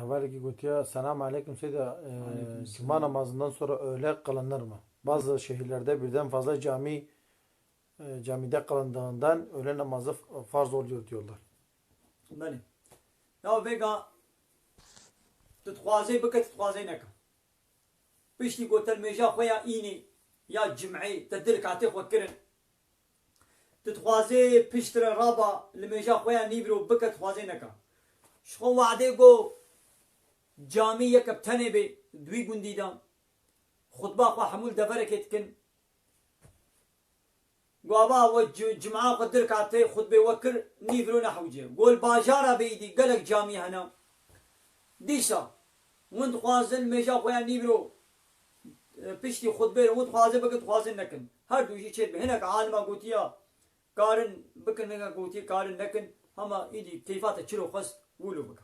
evvelki Gutiya selam aleyküm Seyda cuma namazından sonra öğle kılınır mı? Bazı şehirlerde birden fazla camide kılındığından öğle namazı farz oluyor diyorlar. بله یا Vega تتخوازی بکت تتخوازی نکم بشتی گوتل میجا خویا any یا جمعی تدرک عتی خو کرن تتخوازی پشتر رابا لمیجا خویا نیبرو بکت تخوازی نکم شخو وعده گو جامی یکب تنه be دوی گندی دام خطبه خو حمول دفرکت کن قوابا وجمعة قدر كاتي خطبة وكر نيفرو نحوجه قول باجارة بيدي قلق جامي هنا ديشا وانت خوازن ميجا خويا نيفرو بشتي خطبة وانت خوازن بكت خوازن نكن هر دوشي چيت هناك عالما قوتيا كارن بكن نكن قوتي كارن نكن هما ايدي كيفات تشلو خست قولوا بك